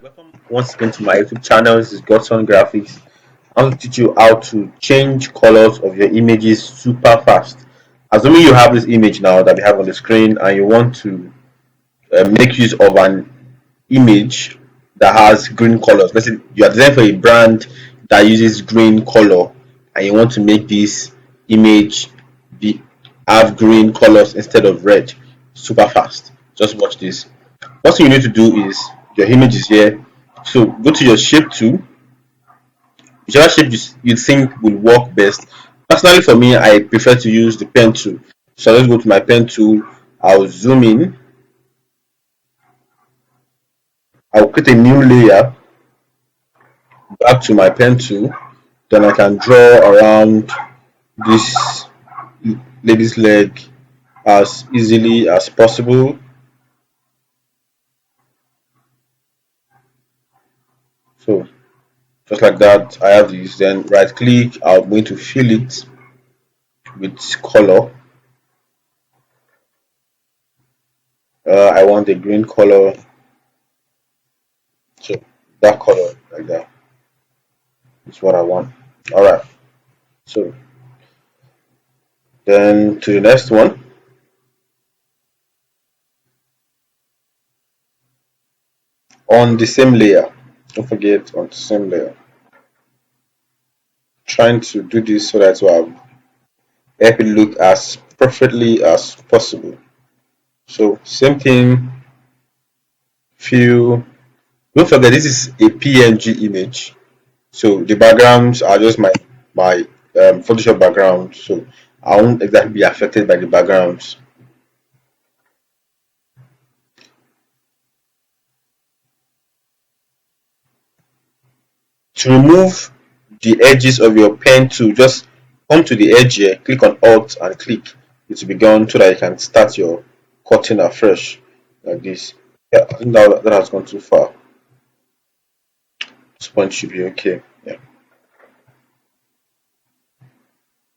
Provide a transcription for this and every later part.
Welcome once again to my YouTube channel. This is Godson Graphics. I want to teach you how to change colors of your images super fast. Assuming you have this image now that we have on the screen and you want to make use of an image that has green colors. Let's say you are designing for a brand that uses green color and you want to make this image be have green colors instead of red super fast. Just watch this. First thing you need to do is your image is here. So go to your shape tool, whichever shape you think will work best. Personally, for me, I prefer to use the pen tool. So let's go to my pen tool. I'll zoom in. I'll create a new layer. Back to my pen tool. Then I can draw around this lady's leg as easily as possible. So just like that, I have this. Then right click. I'm going to fill it with color. I want a green color, so that color like that is what I want. All right, so then to the next one. On the same layer, don't forget, on the same layer, trying to do this so that will help it look as perfectly as possible. So same thing, fill. Don't forget, this is a PNG image, so the backgrounds are just my Photoshop background, so I won't exactly be affected by the backgrounds. To remove the edges of your pen tool, just come to the edge here, click on Alt and click. It will be gone so that you can start your cutting afresh like this. Yeah, I think that has gone too far. This point should be okay. Yeah.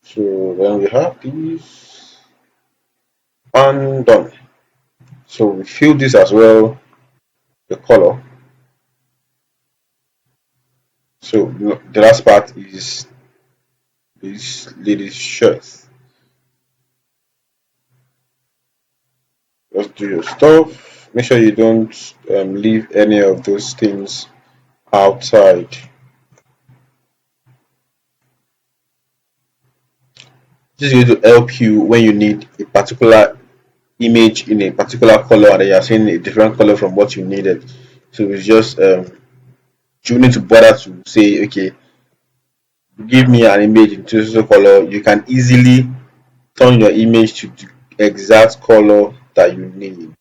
So then we have this and done. So we fill this as well, the color. So the last part is this lady's shirt. Just do your stuff. Make sure you don't leave any of those things outside. This is going to help you when you need a particular image in a particular color and then you are seeing a different color from what you needed. So it's just you need to bother to say, okay, give me an image in this color. You can easily turn your image to the exact color that you need.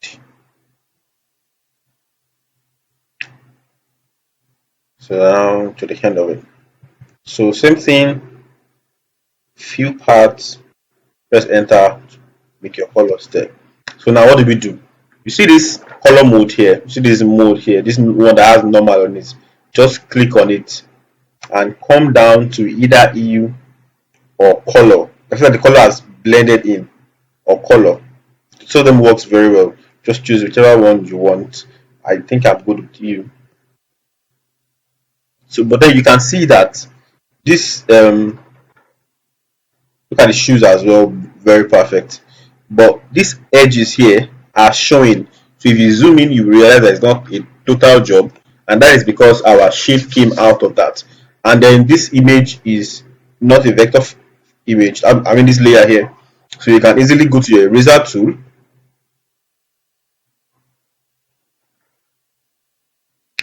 So now to the end of it. So same thing, few parts, press enter, make your colors there. So now what do we do? You see this color mode here, you see this mode here, this one that has normal on it. Just click on it and come down to either hue or color. I feel like the color has blended in or color. So them works very well. Just choose whichever one you want. I think I'm good with hue. So but then you can see that this look at the shoes as well, very perfect. But these edges here are showing. So if you zoom in, you realize that it's not a total job, and that is because our shape came out of that. And then this image is not a vector image. I mean this layer here. So you can easily go to your eraser tool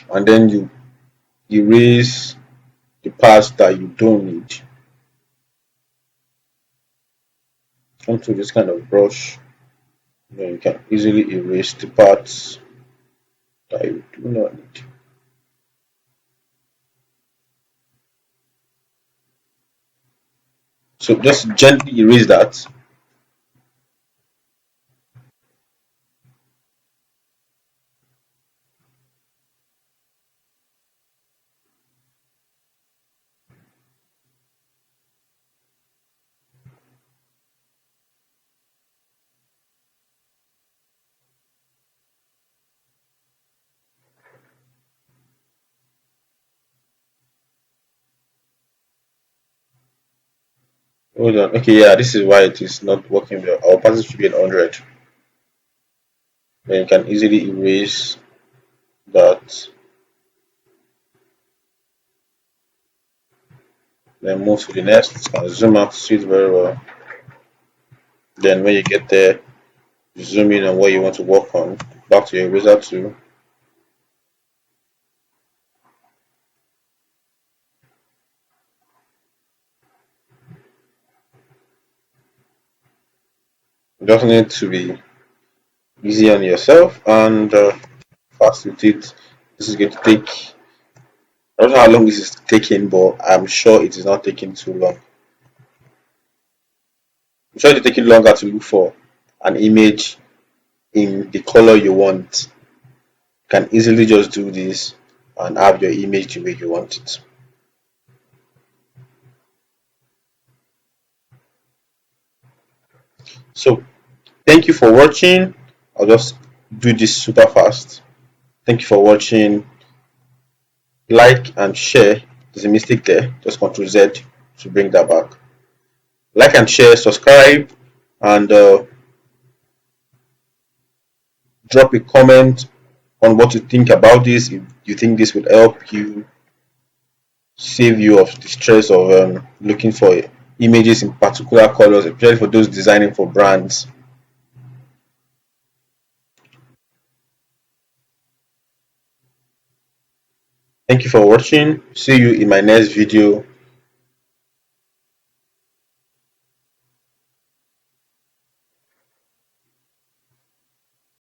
and then you erase the parts that you don't need. Come to this kind of brush, then you can easily erase the parts that you do not need. So just gently erase that. Hold on. Okay, yeah, this is why it is not working well. Our password should be an 100. Then you can easily erase that. Then move to the next and zoom out to see it very well. Then when you get there, zoom in on what you want to work on. Back to your eraser tool. You just need to be easy on yourself and fast with it. This is going to take, I don't know how long this is taking, but I'm sure it is not taking too long. I'm sure it's taking longer to look for an image in the color you want. You can easily just do this and have your image the way you want it. So thank you for watching. I'll just do this super fast. Thank you for watching. Like and share. There's a mistake there. Just Ctrl Z to bring that back. Like and share, subscribe, and drop a comment on what you think about this. If you think this would help you, save you of the stress of looking for images in particular colors, especially for those designing for brands. Thank you for watching. See you in my next video.